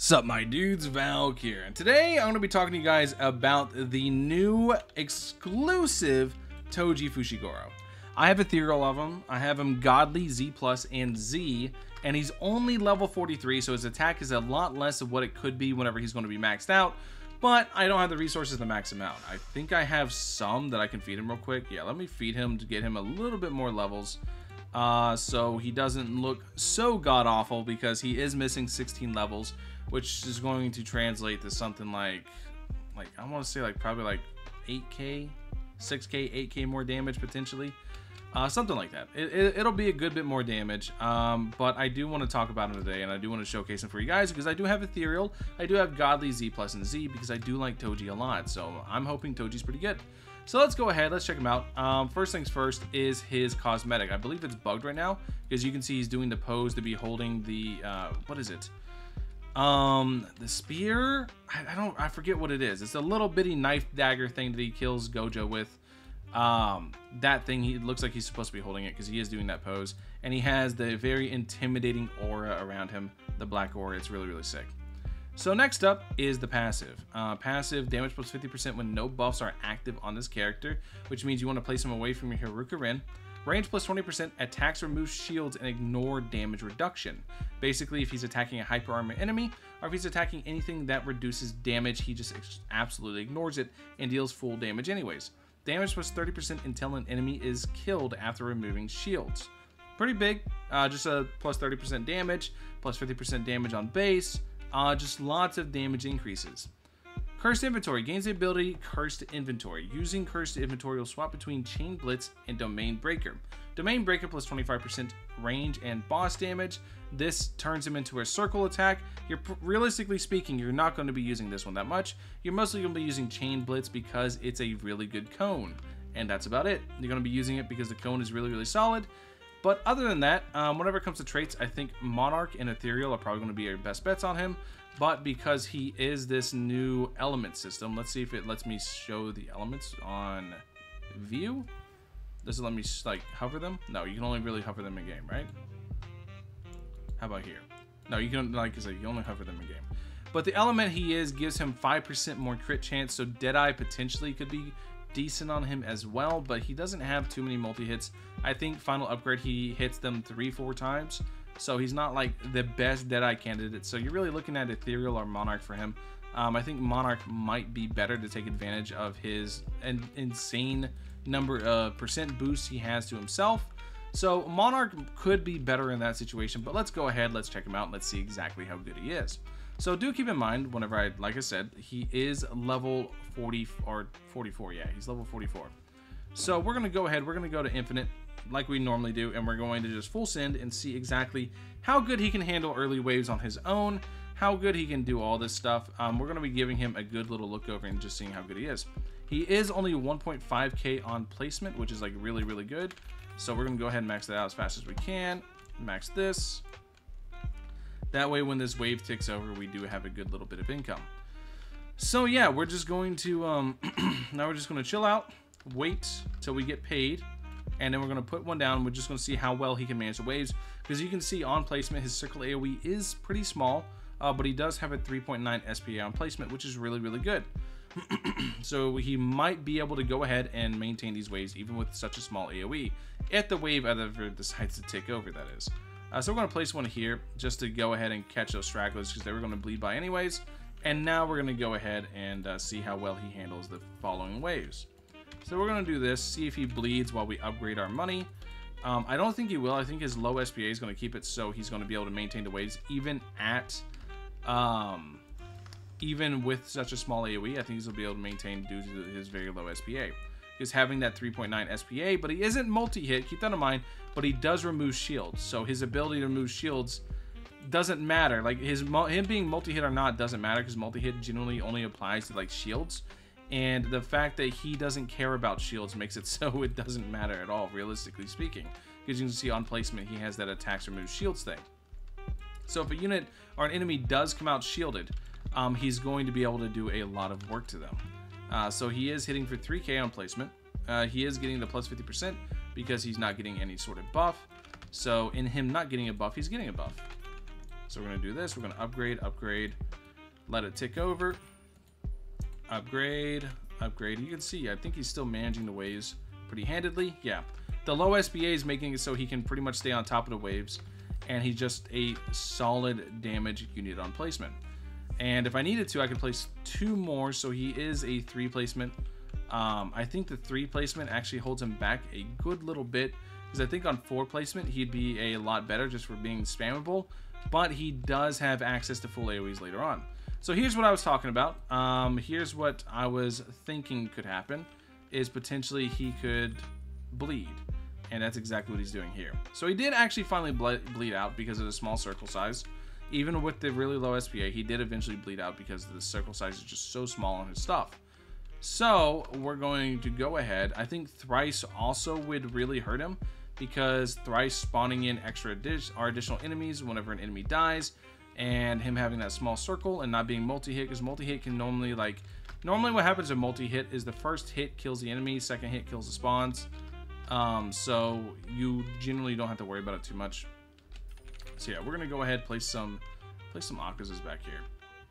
Sup my dudes, Valk here, and today I'm going to be talking to you guys about the new exclusive Toji Fushiguro. I have Ethereal of him, I have him Godly, Z+, and Z, and he's only level 43, so his attack is a lot less of what it could be whenever he's going to be maxed out, but I don't have the resources to max him out. I think I have some that I can feed him real quick. Yeah, let me feed him to get him a little bit more levels. So he doesn't look so god-awful, because he is missing 16 levels, which is going to translate to something like I want to say probably like 8k, 6k, 8k more damage potentially, something like that. It'll be a good bit more damage, but I do want to talk about him today, and I do want to showcase him for you guys, because I do have Ethereal, I do have Godly, Z+, and Z, because I do like Toji a lot, so I'm hoping Toji's pretty good. So let's go ahead, let's check him out. First things first is his cosmetic. I believe it's bugged right now, because you can see he's doing the pose to be holding the, what is it? The spear? I forget what it is. It's a little bitty knife dagger thing that he kills Gojo with. That thing, he looks like he's supposed to be holding it, because he is doing that pose. And he has the very intimidating aura around him, the black aura. It's really, really sick. So next up is the passive. Passive, damage plus 50% when no buffs are active on this character, which means you want to place him away from your Haruka Rin. Range plus 20%, attacks remove shields and ignore damage reduction. Basically, if he's attacking a hyper armor enemy, or if he's attacking anything that reduces damage, he just absolutely ignores it and deals full damage anyways. Damage plus 30% until an enemy is killed after removing shields. Pretty big, just a plus 30% damage, plus 50% damage on base. Just lots of damage increases. Cursed Inventory gains the ability Cursed Inventory. Using Cursed Inventory, you'll swap between Chain Blitz and Domain Breaker. Domain Breaker plus 25% range and boss damage. This turns him into a circle attack. Realistically speaking, you're not going to be using this one that much. You're mostly going to be using Chain Blitz because it's a really good cone. And that's about it. You're going to be using it because the cone is really, really solid. But other than that, whenever it comes to traits, I think Monarch and Ethereal are probably going to be your best bets on him. But because he is this new element system, let's see if it lets me show the elements on view. Does it let me hover them? No, you can only really hover them in game, right? How about here? No, you can you only hover them in game. But the element he is gives him 5% more crit chance, so Deadeye potentially could be decent on him as well, but he doesn't have too many multi-hits. I think final upgrade he hits them 3-4 times, so he's not like the best Deadeye candidate. So you're really looking at Ethereal or Monarch for him. I think Monarch might be better to take advantage of his insane number of percent boosts he has to himself. So Monarch could be better in that situation, but let's go ahead, let's check him out, and let's see exactly how good he is. So do keep in mind, whenever like I said, he is level 40 or 44. Yeah, he's level 44. So we're going to go ahead, we're going to go to Infinite like we normally do, and we're going to just full send and see exactly how good he can handle early waves on his own, how good he can do all this stuff. We're going to be giving him a good little look over and just seeing how good he is. He is only 1.5k on placement, which is really, really good. So we're going to go ahead and max that out as fast as we can. Max this. That way, when this wave ticks over, we do have a good little bit of income. So yeah, we're just going to now we're just going to chill out, wait till we get paid, and then we're going to put one down. We're just going to see how well he can manage the waves, because you can see on placement his circle AoE is pretty small, but he does have a 3.9 SPA on placement, which is really, really good. So he might be able to go ahead and maintain these waves even with such a small AoE if the wave ever decides to tick over, that is. So we're going to place one here just to go ahead and catch those stragglers, because they were going to bleed by anyways. And now we're going to go ahead and see how well he handles the following waves. So we're going to do this, see if he bleeds while we upgrade our money. I don't think he will. I think his low SPA is going to keep it, so he's going to be able to maintain the waves even at even with such a small AoE. I think he's going to be able to maintain due to his very low SPA. Is having that 3.9 SPA, but he isn't multi-hit, keep that in mind, but he does remove shields, so his ability to remove shields doesn't matter. Like him being multi-hit or not doesn't matter, because multi-hit generally only applies to shields, and the fact that he doesn't care about shields makes it so it doesn't matter at all, realistically speaking, because you can see on placement he has that attacks remove shields thing. So if a unit or an enemy does come out shielded, he's going to be able to do a lot of work to them. So he is hitting for 3k on placement. He is getting the plus 50% because he's not getting any sort of buff. So in him not getting a buff, he's getting a buff. So we're going to do this. We're going to upgrade, let it tick over, upgrade. You can see, I think he's still managing the waves pretty handedly. Yeah, the low SBA is making it so he can pretty much stay on top of the waves, and he's just a solid damage unit on placement. And if I needed to, I could place 2 more, so he is a 3 placement. I think the 3 placement actually holds him back a good little bit, because I think on 4 placement he'd be a lot better just for being spammable, but he does have access to full AoEs later on. So here's what I was talking about. Here's what I was thinking could happen, is potentially he could bleed, and that's exactly what he's doing here. So he did actually finally bleed out because of the small circle size. Even with the really low SPA, he did eventually bleed out because the circle size is just so small on his stuff. So we're going to go ahead. I think Thrice also would really hurt him, because Thrice spawning in extra additional enemies whenever an enemy dies, and him having that small circle and not being multi-hit, because multi-hit can normally, normally what happens in multi-hit is the first hit kills the enemy, second hit kills the spawns. So you generally don't have to worry about it too much. So yeah, we're gonna go ahead, place some Akazas back here.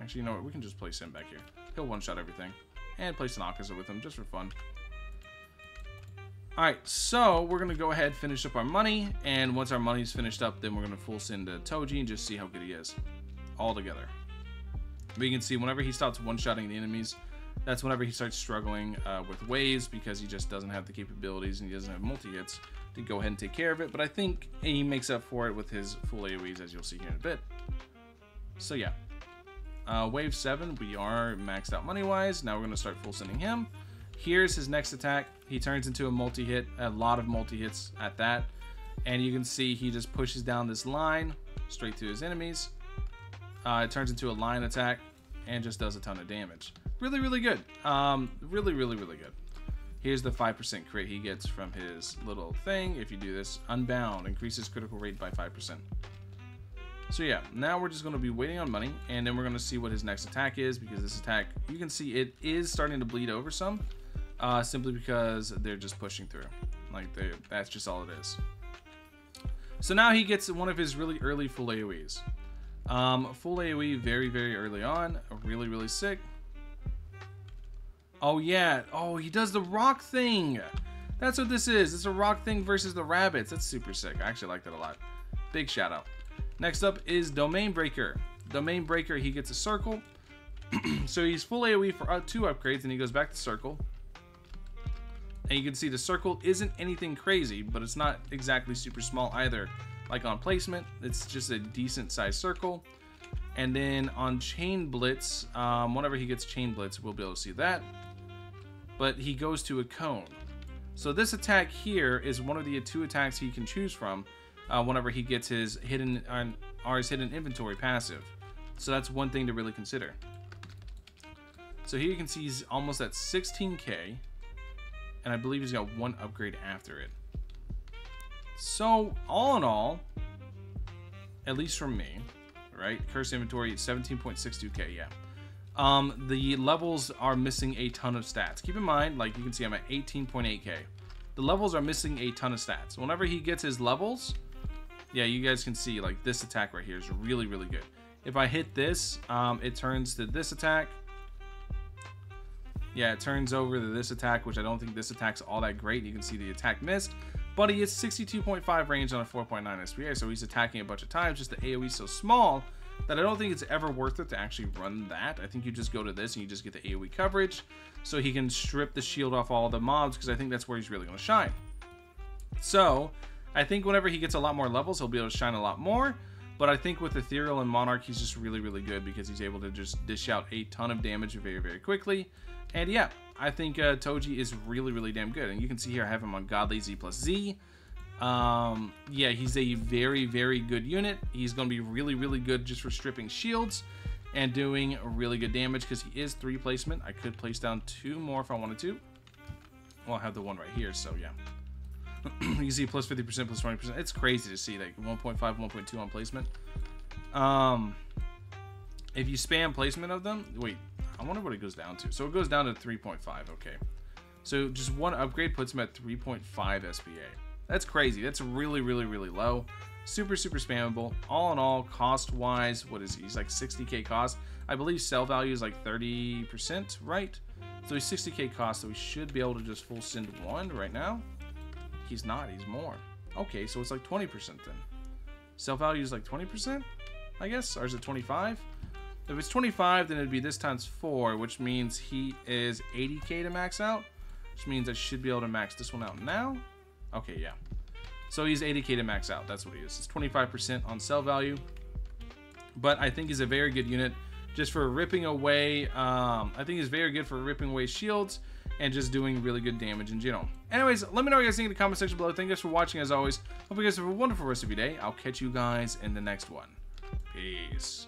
Actually, you know what? We can just place him back here. He'll one-shot everything, and place an Akaza with him just for fun. All right, so we're gonna go ahead, finish up our money, and once our money's finished up, then we're gonna full send to Toji and just see how good he is all together. But you can see whenever he stops one-shotting the enemies, that's whenever he starts struggling with waves, because he just doesn't have the capabilities and he doesn't have multi-hits to go ahead and take care of it. But I think he makes up for it with his full AoEs, as you'll see here in a bit. So yeah, wave 7, we are maxed out money-wise. Now we're going to start full sending him. Here's his next attack. He turns into a multi-hit, a lot of multi-hits at that. And you can see he just pushes down this line straight to his enemies. It turns into a line attack and just does a ton of damage. Really, really good. Really, really, really good. Here's the 5% crit he gets from his little thing. If you do this, Unbound increases critical rate by 5%. So yeah, now we're just going to be waiting on money, and then we're going to see what his next attack is, because this attack, you can see it is starting to bleed over some, simply because they're just pushing through. That's just all it is. So now he gets one of his really early full AoEs. Full AoE very, very early on. Really, really sick. Oh yeah, oh, he does the rock thing. That's what this is. It's a rock thing versus the rabbits. That's super sick. I actually like that a lot. Big shout out. Next up is Domain Breaker. Domain Breaker, he gets a circle. So he's full AoE for 2 upgrades, and he goes back to circle. And you can see the circle isn't anything crazy, but it's not exactly super small either. Like on placement, it's just a decent sized circle. And then on Chain Blitz, whenever he gets Chain Blitz, we'll be able to see that. But he goes to a cone. So this attack here is one of the 2 attacks he can choose from whenever he gets his hidden inventory passive. So that's one thing to really consider. So here you can see he's almost at 16k, and I believe he's got 1 upgrade after it. So all in all, at least from me, right? Curse inventory 17.62k, yeah. The levels are missing a ton of stats. Keep in mind, like you can see I'm at 18.8k. The levels are missing a ton of stats. Whenever he gets his levels, yeah, you guys can see like this attack right here is really, really good. If I hit this, it turns to this attack. Yeah, it turns over to this attack, which I don't think this attack's all that great. You can see the attack missed, but he gets 62.5 range on a 4.9 SPA, so he's attacking a bunch of times. Just the AoE so small that I don't think it's ever worth it to actually run that. I think you just go to this and you just get the AoE coverage, so he can strip the shield off all the mobs, because I think that's where he's really going to shine. So I think whenever he gets a lot more levels, he'll be able to shine a lot more. But I think with Ethereal and Monarch, he's just really, really good, because he's able to just dish out a ton of damage very, very quickly. And yeah, I think Toji is really, really damn good. And you can see here I have him on Godly Z plus Z. Yeah, he's a very, very good unit. He's going to be really, really good just for stripping shields and doing really good damage, because he is 3 placement. I could place down 2 more if I wanted to. Well, I have the one right here, so yeah. You can see plus 50%, plus 20%. It's crazy to see like 1.5, 1.2 on placement. If you spam placement of them, wait, I wonder what it goes down to. So it goes down to 3.5. Okay, so just 1 upgrade puts him at 3.5 SPA. That's crazy. That's really, really, really low. Super spammable. All in all, cost-wise, what is he? He's like 60k cost. I believe sell value is like 30%, right? So he's 60k cost, so we should be able to just full send one right now. He's not, he's more. Okay, so it's like 20% then. Sell value is like 20%, I guess? Or is it 25? If it's 25, then it'd be this times 4, which means he is 80k to max out. Which means I should be able to max this one out now. Okay, yeah. So he's 80k to max out. That's what he is. It's 25% on sell value. But I think he's a very good unit just for ripping away. I think he's very good for ripping away shields and just doing really good damage in general. Anyways, let me know what you guys think in the comment section below. Thank you guys for watching as always. Hope you guys have a wonderful rest of your day. I'll catch you guys in the next one. Peace.